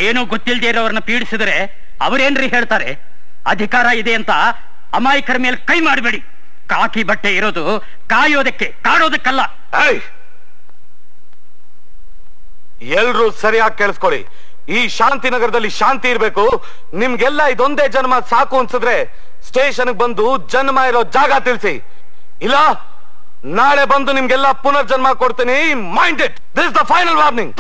ಏನೋ ಗೊತ್ತಿಲ್ಲದೆ ಇರೋರನ್ನ ಪೀಡಿಸಿದ್ರೆ ಅವರೇನ್ರಿ ಹೇಳ್ತಾರೆ? ಅಧಿಕಾರ ಇದೆ ಅಂತ ಅಮಾಯಕರ ಮೇಲೆ ಕೈ ಮಾಡಬೇಡಿ. ಕಾಕಿ ಬಟ್ಟೆ ಇರೋದು ಕಾಯೋದಕ್ಕೆ, ಕಾಡೋದಕ್ಕಲ್ಲ. ಎಲ್ರೂ ಸರಿಯಾಗಿ ಕೇಳಿಸ್ಕೊಳ್ಳಿ. ಈ ಶಾಂತಿನಗರದಲ್ಲಿ ಶಾಂತಿ ಇರ್ಬೇಕು. ನಿಮ್ಗೆಲ್ಲ ಇದೊಂದೇ ಜನ್ಮ ಸಾಕು ಅನ್ಸಿದ್ರೆ ಸ್ಟೇಷನ್ ಬಂದು ಜನ್ಮ ಇರೋ ಜಾಗ ತಿಳಿಸಿ. ಇಲ್ಲ ನಾಳೆ ಬಂದು ನಿಮ್ಗೆಲ್ಲ ಪುನರ್ಜನ್ಮ ಕೊಡ್ತೀನಿ. Mind it. This is the final warning.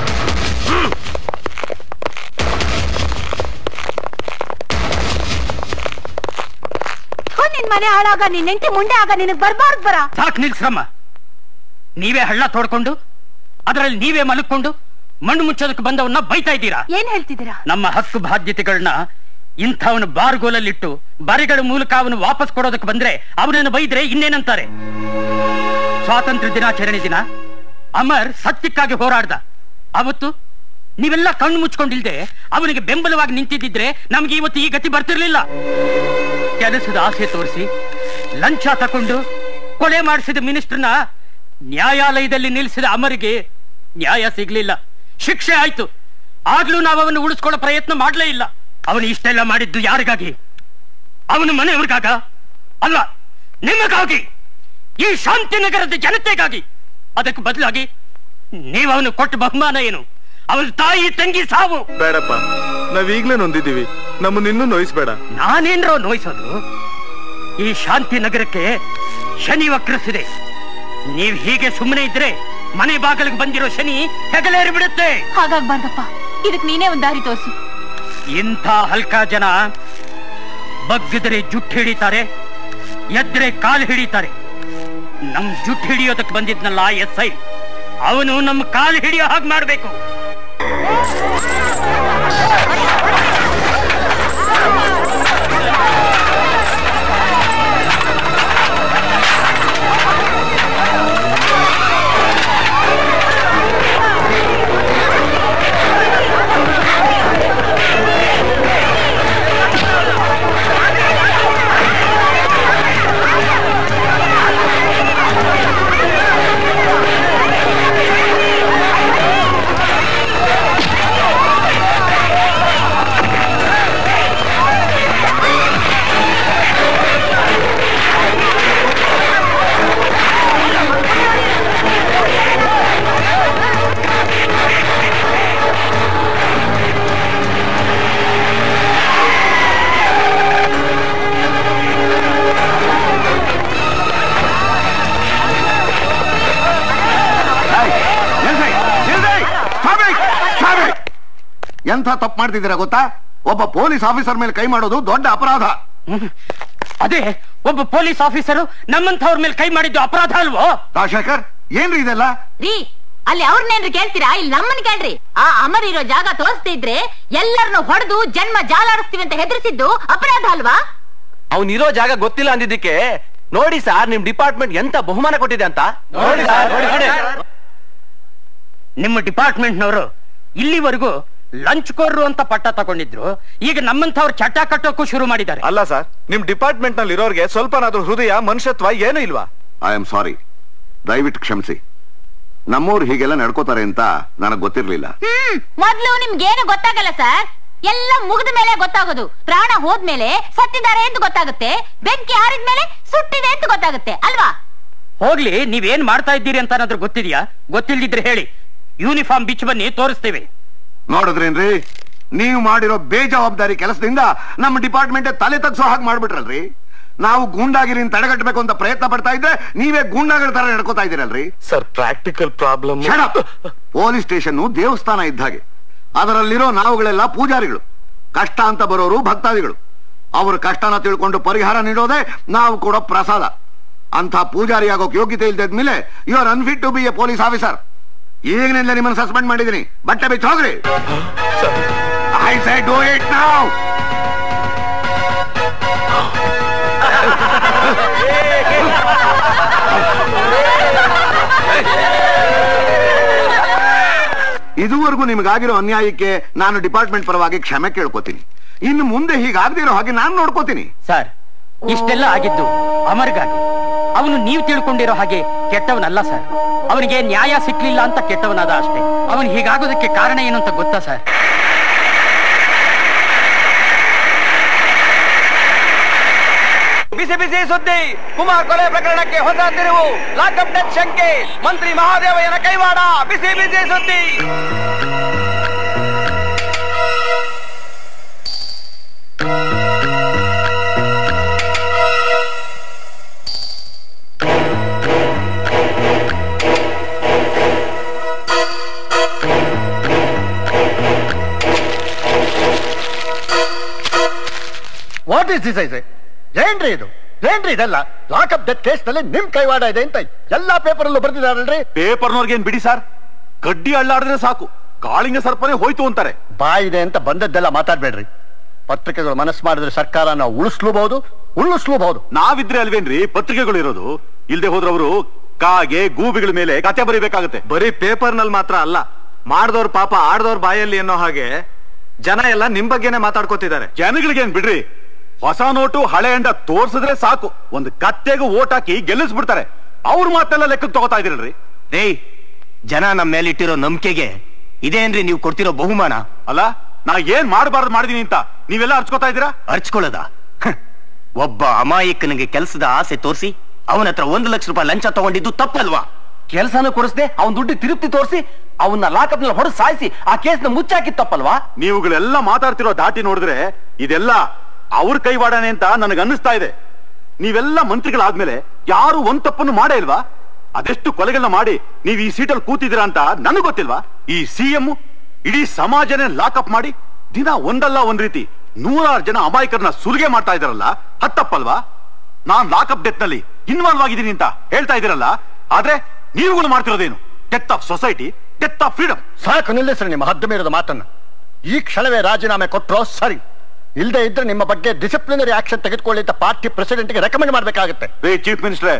ನಿನ್ ಮನೆ ಹಾಳಾಗ, ನಿನ್ ಹೆಂಡತಿ ಮುಂಡೆ ಆಗ, ನಿನಗ್ ಬರ್ಬಾರ್ದು ಬರ. ಸಾಕ್ ನಿಲ್ಸ್ರಮ್ಮ. ನೀವೇ ಹಳ್ಳ ತೋಡ್ಕೊಂಡು ಅದರಲ್ಲಿ ನೀವೇ ಮಲ್ಕೊಂಡು ಮಣ್ಣು ಮುಚ್ಚೋದಕ್ಕೆ ಬಂದವನ್ನ ಬೈತಾ ಇದ್ದೀರಾ. ಏನ್ ಹೇಳ್ತಿದ್ದೀರಾ? ನಮ್ಮ ಹಕ್ಕು ಬಾಧ್ಯತೆಗಳನ್ನ ಇಂಥವನು ಬಾರ್ಗೋಲಲ್ಲಿಟ್ಟು ಬರಿಗಳ ಮೂಲಕ ಅವನು ವಾಪಸ್ ಕೊಡೋದಕ್ಕೆ ಬಂದ್ರೆ ಅವನನ್ನು ಬೈದ್ರೆ ಇನ್ನೇನಂತಾರೆ? ಸ್ವಾತಂತ್ರ್ಯ ದಿನಾಚರಣೆ ದಿನ ಅಮರ್ ಸತ್ಯಕ್ಕಾಗಿ ಹೋರಾಡ್ದ. ಅವತ್ತು ನೀವೆಲ್ಲ ಕಣ್ಣು ಮುಚ್ಕೊಂಡಿಲ್ದೆ ಅವನಿಗೆ ಬೆಂಬಲವಾಗಿ ನಿಂತಿದ್ದಿದ್ರೆ ನಮ್ಗೆ ಇವತ್ತು ಈ ಗತಿ ಬರ್ತಿರ್ಲಿಲ್ಲ. ಕೆಲಸದ ಆಸೆ ತೋರಿಸಿ ಲಂಚ ತಕೊಂಡು ಕೊಲೆ ಮಾಡಿಸಿದ ಮಿನಿಸ್ಟರ್ನ ನ್ಯಾಯಾಲಯದಲ್ಲಿ ನಿಲ್ಲಿಸಿದ ಅಮರಿಗೆ ನ್ಯಾಯ ಸಿಗ್ಲಿಲ್ಲ, ಶಿಕ್ಷೆ ಆಯ್ತು. ಆಗ್ಲೂ ನಾವು ಅವನು ಉಳಿಸ್ಕೊಳ್ಳೋ ಪ್ರಯತ್ನ ಮಾಡ್ಲೇ ಇಲ್ಲ. ಅವನು ಇಷ್ಟೆಲ್ಲ ಮಾಡಿದ್ದು ಯಾರಿಗಾಗಿ? ಅವನ ಮನೆಯವ್ರಿಗಾಗ ಅಲ್ಲ, ನಿಮಗಾಗಿ, ಈ ಶಾಂತಿನಗರದ ಜನತೆಗಾಗಿ. ಅದಕ್ಕೆ ಬದಲಾಗಿ ನೀವು ಅವನು ಕೊಟ್ಟ ಬಹುಮಾನ ಏನು? ಅವನ ತಾಯಿ ತಂಗಿ ಸಾವು. ಬೇಡಪ್ಪ, ನಾವೀಗ್ಲೇ ನೊಂದಿದ್ದೀವಿ, ನಮ್ಮನ್ನ ಇನ್ನೂ ನೋಯಿಸ್ಬೇಡ. ನಾನೇನ್ರೋ ನೋಯಿಸೋದು? ಈ ಶಾಂತಿನಗರಕ್ಕೆ ಶನಿ ವಕ್ರಿಸಿದೆ. ನೀವ್ ಹೀಗೆ ಸುಮ್ಮನೆ ಇದ್ರೆ ಮನೆ ಬಾಗಿಲಿಗೆ ಬಂದಿರೋ ಶನಿ ಹೆಗಲೇರಿ ಬಿಡುತ್ತೆ. ಹಾಗಾಗ್ಬಾರ್ದಪ್ಪ, ಇದಕ್ ನೀನೇ ಒಂದ್ ದಾರಿ ತೋರಿಸು. ಇಂಥ ಹಲ್ಕ ಜನ ಬಗ್ಗಿದ್ರೆ ಜುಟ್ಟು ಹಿಡಿತಾರೆ, ಎದ್ರೆ ಕಾಲು ಹಿಡಿತಾರೆ. ನಮ್ ಜುಟ್ಟು ಹಿಡಿಯೋದಕ್ಕೆ ಬಂದಿದ್ನಲ್ಲ SI, ಅವನು ನಮ್ ಕಾಲು ಹಿಡಿಯೋ ಹಾಗೆ ಮಾಡ್ಬೇಕು. ಎಂಥ ತಪ್ಪು ಮಾಡ್ತಿದ್ದೀರಾ ಗೊತ್ತಾ? ಒಬ್ಬ ಪೊಲೀಸ್ ಆಫೀಸರ್ ಮೇಲೆ ಕೈ ಮಾಡೋದು ದೊಡ್ಡ ಅಪರಾಧ. ಅದೇ ಒಬ್ಬ ಪೊಲೀಸ್ ಆಫೀಸರು ನಮ್ಮಂಥವ್ರ ಮೇಲೆ ಕೈ ಮಾಡಿದ್ದು ಅಪರಾಧ ಅಲ್ವೋ? ರಾಜಶೇಖರ್, ಏನ್ರಿ ಇದೆಲ್ಲ? ರೀ, ಅಲ್ಲಿ ಅವ್ರನ್ನೇನ್ರಿ ಕೇಳ್ತೀರಾ? ಇಲ್ಲಿ ನಮ್ಮನ್ ಕೇಳ್ರಿ. ಆ ಅಮರ್ ಇರೋ ಜಾಗ ತೋರಿಸ್ತಿದ್ರೆ ಎಲ್ಲರನ್ನು ಹೊಡೆದು ಜನ್ಮ ಜಾಲಾಡಿಸ್ತೀವಿ ಅಂತ ಹೆದರ್ಸಿದ್ದು ಅಪರಾಧ ಅಲ್ವಾ? ಅವನಿರೋ ಜಾಗ ಗೊತ್ತಿಲ್ಲ ಅಂದಿದ್ದಕ್ಕೆ ನೋಡಿ ಸರ್, ನಿಮ್ ಡಿಪಾರ್ಟ್ಮೆಂಟ್ ಎಂತ ಬಹುಮಾನ ಕೊಟ್ಟಿದೆ ಅಂತ. ನೋಡಿ ನಿಮ್ಮ ಡಿಪಾರ್ಟ್ಮೆಂಟ್ನವರು ಇಲ್ಲಿವರೆಗೂ ಲಂಚ್ಕೋರ್ರು ಅಂತ ಪಟ್ಟ ತಗೊಂಡಿದ್ರು. ಈಗ ನಮ್ಮಂಥವ್ರು ಚಟ ಕಟ್ಟೋಕ್ಕೂ ಶುರು ಮಾಡಿದ್ದಾರೆ. ಅಲ್ಲ ಸರ್, ನಿಮ್ ಡಿಪಾರ್ಟ್ಮೆಂಟ್ ನಲ್ಲಿ ಇರೋರ್ಗೆ ಸ್ವಲ್ಪನಾದ್ರೂ ಹೃದಯ, ಮನುಷ್ಯತ್ವ ಏನೂ ಇಲ್ವಾ? ಐ ಆಮ್ ಸಾರಿ, ದಯವಿಟ್ಟು ಕ್ಷಮಿಸಿ. ನಮ್ಮವ್ರು ಹೀಗೆಲ್ಲ ನಡ್ಕೋತಾರೆ ಅಂತ ನನಗ್ ಗೊತ್ತಿರ್ಲಿಲ್ಲ. ಮೊದ್ಲು ನಿಮ್ಗೇನು ಗೊತ್ತಾಗಲ್ಲ ಸರ್. ಎಲ್ಲ ಮುಗಿದ ಮೇಲೆ ಗೊತ್ತಾಗೋದು. ಪ್ರಾಣ ಹೋದ್ಮೇಲೆ ಸತ್ತಿದ್ದಾರೆ ಅಂತ ಗೊತ್ತಾಗುತ್ತೆ, ಬೆಂಕಿ ಹಾರಿದ್ಮೇಲೆ ಸುಟ್ಟಿದೆ ಅಂತ ಗೊತ್ತಾಗುತ್ತೆ ಅಲ್ವಾ? ಹೋಗ್ಲಿ, ನೀವೇನ್ ಮಾಡ್ತಾ ಇದ್ದೀರಿ ಅಂತ ಏನಾದ್ರೂ ಗೊತ್ತಿದ್ಯಾ? ಗೊತ್ತಿಲ್ದಿದ್ರೆ ಹೇಳಿ, ಯೂನಿಫಾರ್ಮ್ ಬಿಚ್ಚಿ ಬನ್ನಿ, ತೋರಿಸ್ತೇವೆ. ನೋಡಿದ್ರೇನ್ರಿ, ನೀವು ಮಾಡಿರೋ ಬೇಜವಾಬ್ದಾರಿ ಕೆಲಸದಿಂದ ನಮ್ಮ ಡಿಪಾರ್ಟ್ಮೆಂಟ್ ತಲೆ ತಗ್ಸೋ ಹಾಗೆ ಮಾಡ್ಬಿಟ್ರಲ್ರಿ. ನಾವು ಗೂಂಡಾಗಿರಿನ ತಡೆಗಟ್ಟಬೇಕು ಅಂತ ಪ್ರಯತ್ನ ಪಡ್ತಾ ಇದ್ರೆ ನೀವೇ ಗೂಂಡಾಗಿರ ತರ ನಡ್ಕೋತಾ ಇದ್ದೀರಲ್ರಿ. Sir, practical problem. Police station ದೇವಸ್ಥಾನ ಇದ್ದ ಹಾಗೆ. ಅದರಲ್ಲಿರೋ ನಾವುಗಳೆಲ್ಲ ಪೂಜಾರಿಗಳು, ಕಷ್ಟ ಅಂತ ಬರೋರು ಭಕ್ತಾದಿಗಳು. ಅವ್ರ ಕಷ್ಟನ ತಿಳ್ಕೊಂಡು ಪರಿಹಾರ ನೀಡೋದೇ ನಾವು ಕೊಡೋ ಪ್ರಸಾದ. ಅಂತ ಪೂಜಾರಿ ಆಗೋಕ್ ಯೋಗ್ಯತೆ ಇಲ್ದಿದ್ಮೇಲೆ you are unfit to be a police officer. ಈಗಿನಿಂದ ನಿಮ್ಮನ್ನು ಸಸ್ಪೆಂಡ್ ಮಾಡಿದೀನಿ. ಬಟ್ಟೆ ಬಿಚ್ಚ ಹೋಗ್ರಿ. I say do it now. ಇದುವರೆಗೂ ನಿಮಗಾಗಿರೋ ಅನ್ಯಾಯಕ್ಕೆ ನಾನು ಡಿಪಾರ್ಟ್ಮೆಂಟ್ ಪರವಾಗಿ ಕ್ಷಮೆ ಕೇಳ್ಕೊತೀನಿ. ಇನ್ನು ಮುಂದೆ ಹೀಗಾಗದಿರೋ ಹಾಗೆ ನಾನು ನೋಡ್ಕೋತೀನಿ. ಸರ್, ಇಷ್ಟೆಲ್ಲ ಆಗಿದ್ದು ಅಮರ್ಗಾಗಿ. ಅವನು ನೀವು ತಿಳ್ಕೊಂಡಿರೋ ಹಾಗೆ ಕೆಟ್ಟವನಲ್ಲ ಸರ್. ಅವನಿಗೆ ನ್ಯಾಯ ಸಿಕ್ಲಿಲ್ಲ ಅಂತ ಕೆಟ್ಟವನಾದ ಅಷ್ಟೇ. ಅವನು ಹೀಗಾಗೋದಕ್ಕೆ ಕಾರಣ ಏನು ಅಂತ ಗೊತ್ತಾ ಸರ್? ಬಿಸಿ ಬಿಸಿ ಸುದ್ದಿ. ಕುಮಾರ್ ಕೊಲೆ ಪ್ರಕರಣಕ್ಕೆ ಹೊಸ ತಿರುವು. ಲಾಕಪ್ ಡೆತ್ ಶಂಕೆ. ಮಂತ್ರಿ ಮಹಾದೇವಯ್ಯನ ಕೈವಾಡ. ಬಿಸಿ ಬಿಸಿ ಸುದ್ದಿ. What is this? ಐಸೆ ಏನ್ರಿ ಇದು? ಏನ್ರಿ ಇದೆಲ್ಲ? ಲಾಕಪ್ ಡೆತ್ ಕೇಸ್ ನಲ್ಲಿ ನಿಮ್ ಕೈವಾಡ ಇದೆ ಅಂತ ಎಲ್ಲಾ ಪೇಪರ್ ಅಲ್ಲೂ ಬರ್ದಿದಾರಲ್ರಿ. ಪೇಪರ್ನವ್ರಿಗೇನ್ ಬಿಡಿ ಸರ್, ಕಡ್ಡಿ ಅಳ್ಳಾಡಿದ್ರೆ ಸಾಕು ಕಾಳಿಂಗ ಸರ್ಪನೆ ಹೋಯ್ತು ಅಂತಾರೆ. ಬಾಯಿದೆ ಅಂತ ಬಂದದ್ದೆಲ್ಲ ಮಾತಾಡ್ಬೇಡ್ರಿ. ಪತ್ರಿಕೆಗಳು ಮನಸ್ಸು ಮಾಡಿದ್ರೆ ಸರ್ಕಾರನ ಉಳಿಸ್ಲೂಬಹುದು. ನಾವಿದ್ರೆ ಅಲ್ವೇನ್ರಿ ಪತ್ರಿಕೆಗಳು ಇರೋದು? ಇಲ್ದೆ ಹೋದ್ರವರು ಕಾಗೆ ಗೂಬಿಗಳ ಮೇಲೆ ಕತೆ ಬರೀಬೇಕಾಗತ್ತೆ. ಬರೀ ಪೇಪರ್ ನಲ್ಲಿ ಮಾತ್ರ ಅಲ್ಲ, ಮಾಡ್ದವ್ರ ಪಾಪ ಆಡ್ದವ್ರ ಬಾಯಲ್ಲಿ ಅನ್ನೋ ಹಾಗೆ ಜನ ಎಲ್ಲ ನಿಮ್ ಬಗ್ಗೆನೆ ಮಾತಾಡ್ಕೋತಿದ್ದಾರೆ. ಜನಗಳಿಗೇನ್ ಬಿಡ್ರಿ, ಹೊಸ ನೋಟು ಹಳೆ ಅಂಡ ತೋರ್ಸಿದ್ರೆ ಸಾಕು ಒಂದು ಕತ್ತೆಗೂ ಓಟ್ ಹಾಕಿ ಗೆಲ್ಲಿಸ್ಬಿಡ್ತಾರೆ. ಅವ್ರ ಮಾತೆಲ್ಲ ಲೆಕ್ಕಕ್ಕೆ ತಗೋತಾ ಇದೀರಲ್ರಿ. ರೇ, ಜನ ನಮ್ಮ ಮೇಲೆ ಇಟ್ಟಿರೋ ನಂಬಿಕೆಗೆ ಇದೇನ್ರಿ ನೀವು ಕೊಡ್ತಿರೋ ಬಹುಮಾನ? ಅಲ್ಲ, ನಾ ಏನ್ ಮಾಡಬಾರ್ದು ಮಾಡಿದೀನಿ ಅಂತ ನೀವೆಲ್ಲ ಅರ್ಚ್ಕೋತಾ ಇದೀರಾ? ಅರ್ಚ್ಕೊಳ್ಳೋದ? ಒಬ್ಬ ಅಮಾಯಕನಿಗೆ ಕೆಲಸದ ಆಸೆ ತೋರಿಸಿ ಅವನ ಹತ್ರ 1 ಲಕ್ಷ ರೂಪಾಯಿ ಲಂಚ ತಗೊಂಡಿದ್ದು ತಪ್ಪಲ್ವಾ? ಕೆಲಸನೂ ಕೊಡಿಸದೆ ಅವನ್ ದುಡ್ಡು ತಿರುಪ್ತಿ ತೋರಿಸಿ ಅವನ್ನ ಲಾಕಪ್ ನಲ್ಲಿ ಹೊಡೆದು ಸಾಯಿಸಿ ಆ ಕೇಸ್ನ ಮುಚ್ಚಾಕಿದ್ ತಪ್ಪಲ್ವಾ? ನೀವುಗಳೆಲ್ಲ ಮಾತಾಡ್ತಿರೋ ದಾಟಿ ನೋಡಿದ್ರೆ ಇದೆಲ್ಲ ಅವ್ರ ಕೈವಾಡನೆ ಅಂತ ನನಗೆ ಅನ್ನಿಸ್ತಾ ಇದೆ. ನೀವೆಲ್ಲ ಮಂತ್ರಿಗಳಾದ್ಮೇಲೆ ಯಾರು ಒಂದ್ ತಪ್ಪನ್ನು ಮಾಡೇ ಇಲ್ವಾ? ಅದೆಷ್ಟು ಕೊಲೆಗಳನ್ನ ಮಾಡಿ ನೀವು ಈ ಸೀಟಲ್ಲಿ ಕೂತಿದ್ದೀರಾ ಅಂತ ನನಗೆ ಗೊತ್ತಿಲ್ವಾ? ಈ ಸಿಎಂ ಇಡೀ ಸಮಾಜನೇ ಲಾಕಪ್ ಮಾಡಿ ದಿನ ಒಂದಲ್ಲ ಒಂದ್ ರೀತಿ 100 ಜನ ಅಮಾಯಕರನ್ನ ಸುಲಿಗೆ ಮಾಡ್ತಾ ಇದಾರಲ್ಲ, ಹತ್ತಪ್ಪಲ್ವಾ? ನಾನ್ ಲಾಕಪ್ ಡೆತ್ ನಲ್ಲಿ ಇನ್ವಾಲ್ವ್ ಆಗಿದ್ದೀನಿ ಅಂತ ಹೇಳ್ತಾ ಇದ್ದೀರಲ್ಲ, ಆದ್ರೆ ನೀವುಗಳು ಮಾಡ್ತಿರೋದೇನು? Death of society, death of freedom. ಸಾಕು ನಿಲ್ಲಿಸ್ರಿ ನಿಮ್ಮ ಹದ್ದು ಮೀರಿದ ಮಾತನ್ನ. ಈ ಕ್ಷಣವೇ ರಾಜೀನಾಮೆ ಕೊಟ್ಟರೋ ಸರಿ. ಇಲ್ಲದೆ ಇದ್ರೆ ನಿಮ್ಮ ಬಗ್ಗೆ ಡಿಸಿಪ್ಲಿನರಿ ಆಕ್ಷನ್ ತೆಗೆದುಕೊಳ್ಳಿ ಅಂತ ಪಾರ್ಟಿ ಪ್ರೆಸಿಡೆಂಟ್ ಗೆ ರೆಕಮೆಂಡ್ ಮಾಡ್ಬೇಕಾಗುತ್ತೆ. ರೇ ಚೀಫ್ ಮಿನಿಸ್ಟ್ರೇ,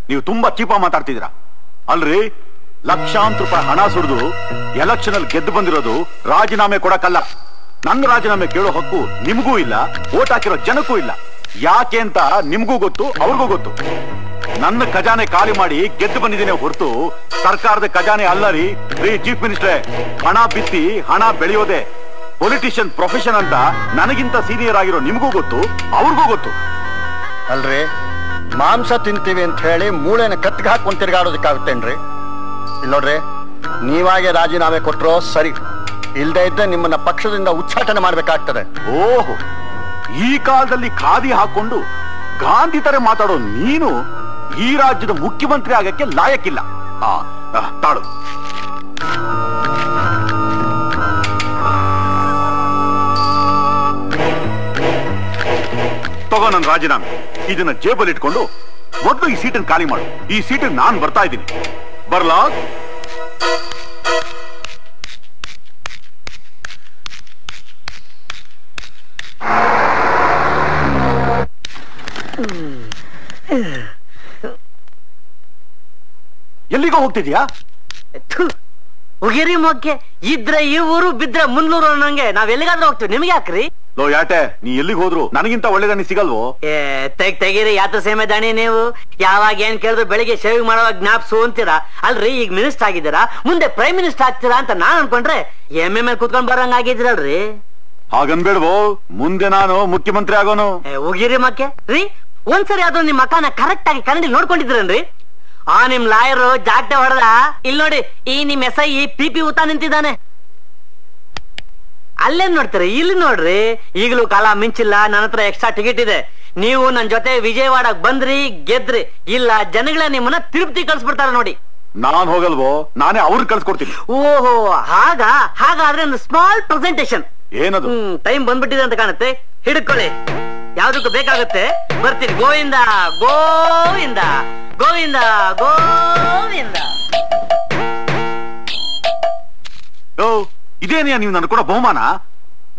ನೀವು ತುಂಬಾ ಚೀಪಾ ಮಾತಾಡ್ತಿದ್ದೀರಾ. ಅಲ್ರಿ, ಲಕ್ಷಾಂತರ ರೂಪಾಯಿ ಹಣ ಸುರಿದು ಎಲೆಕ್ಷನ್ ಅಲ್ಲಿ ಗೆದ್ದು ಬಂದಿರೋದು ರಾಜೀನಾಮೆ ಕೊಡಕ್ಕಲ್ಲ. ನನ್ನ ರಾಜೀನಾಮೆ ಕೇಳೋ ಹಕ್ಕು ನಿಮಗೂ ಇಲ್ಲ, ಓಟ್ ಹಾಕಿರೋ ಜನಕ್ಕೂ ಇಲ್ಲ. ಯಾಕೆ ಅಂತ ನಿಮ್ಗೂ ಗೊತ್ತು, ಅವ್ರಿಗೂ ಗೊತ್ತು. ನನ್ನ ಖಜಾನೆ ಖಾಲಿ ಮಾಡಿ ಗೆದ್ದು ಬಂದಿದ್ದೇನೆ ಹೊರತು ಸರ್ಕಾರದ ಖಜಾನೆ ಅಲ್ಲ ರೀ. ಚೀಫ್ ಮಿನಿಸ್ಟ್ರೇ, ಹಣ ಬಿತ್ತಿ ಹಣ ಬೆಳೆಯೋದೆ ಪೊಲಿಟಿಷಿಯನ್ ಪ್ರೊಫೆಷನ್ ಅಂತ ನನಗಿಂತ ಸೀನಿಯರ್ ಆಗಿರೋ ನಿಮಗೂ ಗೊತ್ತು, ಅವ್ರಿಗೂ ಗೊತ್ತು. ಅಲ್ರಿ, ಮಾಂಸ ತಿಂತೀವಿ ಅಂತ ಹೇಳಿ ಮೂಳೆನ ಕತ್ತಿಗೆ ಹಾಕೊಂಡು ತಿರ್ಗಾಡೋದಕ್ಕಾಗುತ್ತೇನ್ರಿ? ಇಲ್ಲ ನೋಡ್ರಿ, ನೀವಾಗೆ ರಾಜೀನಾಮೆ ಕೊಟ್ಟರೋ ಸರಿ. ಇಲ್ದೇ ಇದ್ದ ನಿಮ್ಮನ್ನ ಪಕ್ಷದಿಂದ ಉಚ್ಚಾಟನೆ ಮಾಡ್ಬೇಕಾಗ್ತದೆ. ಓಹೋ, ಈ ಕಾಲದಲ್ಲಿ ಖಾದಿ ಹಾಕೊಂಡು ಗಾಂಧಿ ತರ ಮಾತಾಡೋ ನೀನು ಈ ರಾಜ್ಯದ ಮುಖ್ಯಮಂತ್ರಿ ಆಗಕ್ಕೆ ಲಾಯಕ್ಕಿಲ್ಲ. ತಾಳು. ತಗೋ ನನ್ನ ರಾಜೀನಾಮೆ. ಇದನ್ನ ಜೇಬಲ್ಲಿ ಇಟ್ಕೊಂಡು ಮೊದಲು ಈ ಸೀಟನ್ನು ಖಾಲಿ ಮಾಡು. ಈ ಸೀಟಿಗೆ ನಾನ್ ಬರ್ತಾ ಇದ್ದೀನಿ. ಬರ್ಲಾ? ಎಲ್ಲಿಗೋ ಹೋಗ್ತಿದ್ಯಾ? ಉಗಿರಿ ಮೊಗ್ಗೆ ಇದ್ರೆ ಈ ಊರು, ಬಿದ್ರೆ ಮುನ್ನೂರು ಅನ್ನಂಗೆ ನಾವ್ ಎಲ್ಲಿಗಾದ್ರೂ ಹೋಗ್ತೀವಿ. ನಿಮ್ಗೆ ಯಾಕ್ರಿ? ಲೋ ಯಾಟೆ, ನೀ ಎಲ್ಲಿಗೆ ಹೋದ್ರು ನನಗಿಂತ ಒಳ್ಳೆದನಿ ಸಿಗಲ್ವೋ? ತೆಗಿರಿ ಯಾತ್ರ ಸೇಮೆ ದಾಣಿ ನೀವು. ಯಾವಾಗ ಏನ್ ಕೇಳಿದ್ರು ಬೆಳಿಗ್ಗೆ ಶೇವಿಂಗ್ ಮಾಡುವಾಗ ಜ್ಞಾಪ್ಸು ಅಂತೀರಾ ಅಲ್ರಿ. ಈಗ ಮಿನಿಸ್ಟರ್ ಆಗಿದ್ದೀರಾ, ಮುಂದೆ ಪ್ರೈಮ್ ಮಿನಿಸ್ಟರ್ ಆಗ್ತೀರಾ ಅಂತ ನಾನ್ ಅನ್ಕೊಂಡ್ರೆ ಎಮ್ಮೆ ಮೇಲೆ ಕುತ್ಕೊಂಡ್ ಬರಂಗ ಆಗಿದ್ರಲ್ರಿ. ಹಾಗನ್ಬೇಡ್ವೋ, ಮುಂದೆ ನಾನು ಮುಖ್ಯಮಂತ್ರಿ ಆಗೋನು. ಉಗಿರಿ ಮಕ್ಕೆ ರೀ, ಒಂದ್ಸರಿ ಆದ್ರೂ ನಿಮ್ ಮಕಾನ ಕರೆಕ್ಟ್ ಆಗಿ ಕನ್ನಡಿ ನೋಡ್ಕೊಂಡಿದ್ರೇನ್ರಿ? ಆ ನಿಮ್ ಲಾಯರು ಜಾಗ್ಟೆ ಹೊಡೆದ. ಇಲ್ಲಿ ನೋಡಿ, ಈ ನಿಮ್ SI PP ಊತ ನಿಂತಿದ್ದಾನೆ. ಅಲ್ಲೇನ್ ನೋಡ್ತೀರಿ, ಇಲ್ಲಿ ನೋಡ್ರಿ. ಈಗಲೂ ಕಾಲ ಮಿಂಚಿಲ್ಲ, ನನ್ನ ಹತ್ರ ಎಕ್ಸ್ಟ್ರಾ ಟಿಕೆಟ್ ಇದೆ. ನೀವು ನನ್ ಜೊತೆ ವಿಜಯವಾಡಕ್ ಬಂದ್ರಿ, ಗೆದ್ರಿ. ಇಲ್ಲ ಜನಗಳ ನಿಮ್ಮನ್ನ ತಿರುಪತಿ ಕಳ್ಸ್ಬಿಡ್ತಾರೆ ನೋಡಿ. ನಾನ್ ಹೋಗಲ್ವೋ, ನಾನೇ ಅವ್ರಿಗೆ ಕಳ್ಸ್ಕೊಡ್ತೀನಿ. ಓಹೋ, ಹಾಗಾದ್ರೆ ಒಂದು ಸ್ಮಾಲ್ ಪ್ರೆಸೆಂಟೇಶನ್. ಏನದು? ಟೈಮ್ ಬಂದ್ಬಿಟ್ಟಿದೆ ಅಂತ ಕಾಣುತ್ತೆ, ಹಿಡ್ಕೊಳ್ಳಿ. ಯಾವ್ದಕ್ಕೂ ಬೇಕಾಗುತ್ತೆ, ಬರ್ತೀನಿ. ಗೋವಿಂದ ಗೋವಿಂದ ಗೋವಿಂದ ಗೋವಿಂದ. ಇದೇನೆಯಾ ನೀವು ನನ್ನ ಕೂಡ ಬಹುಮಾನ?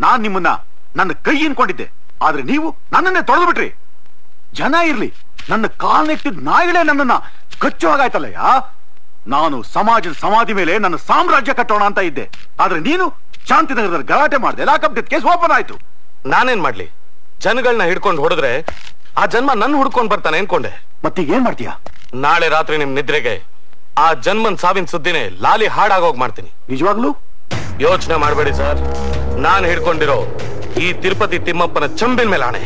ನಾನ್ ನಿಮ್ಮನ್ನ ನನ್ನ ಕೈ ಅನ್ಕೊಂಡಿದ್ದೆ, ಆದ್ರೆ ನೀವು ನನ್ನನ್ನೇ ತೊಳೆದು ಬಿಟ್ರಿ. ಜನ ಇರ್ಲಿ, ನನ್ನ ಕಾಲ್ನೆಟ್ಟಿದ್ ನಾಯಿಗಳೇ ನನ್ನನ್ನ ಕಚ್ಚು ಹಾಗಾಯ್ತಲ್ಲಯ್ಯ. ನಾನು ಸಮಾಜದ ಸಮಾಧಿ ಮೇಲೆ ನನ್ನ ಸಾಮ್ರಾಜ್ಯ ಕಟ್ಟೋಣ ಅಂತ ಇದ್ದೆ, ಆದ್ರೆ ನೀನು ಶಾಂತಿನಗರದಲ್ಲಿ ಗಲಾಟೆ ಮಾಡಿದೆ, ಲಾಕಪ್ ಡೆತ್ ಕೇಸ್ ಓಪನ್ ಆಯ್ತು. ನಾನೇನ್ ಮಾಡ್ಲಿ? ಜನಗಳನ್ನ ಹಿಡ್ಕೊಂಡು ಹೊಡೆದ್ರೆ ಆ ಜನ್ಮ ನನ್ನ ಹುಡ್ಕೊಂಡ್ ಬರ್ತಾನೆ ಅನ್ಕೊಂಡೆ. ಮತ್ತೀಗ ಏನ್ ಮಾಡ್ತೀಯಾ? ನಾಳೆ ರಾತ್ರಿ ನಿಮ್ ನಿದ್ರೆಗೆ ಆ ಜನ್ಮನ್ ಸಾವಿನ ಸುದ್ದಿನೇ ಲಾಲಿ ಹಾಡಾಗೋಗ್ ಮಾಡ್ತೀನಿ. ನಿಜವಾಗ್ಲೂ? ಯೋಚನೆ ಮಾಡಬೇಡಿ ಸರ್, ನಾನು ಹಿಡ್ಕೊಂಡಿರೋ ಈ ತಿರುಪತಿ ತಿಮ್ಮಪ್ಪನ ಚಂಬಿನ ಮೇಲೆ ಆಣೆ.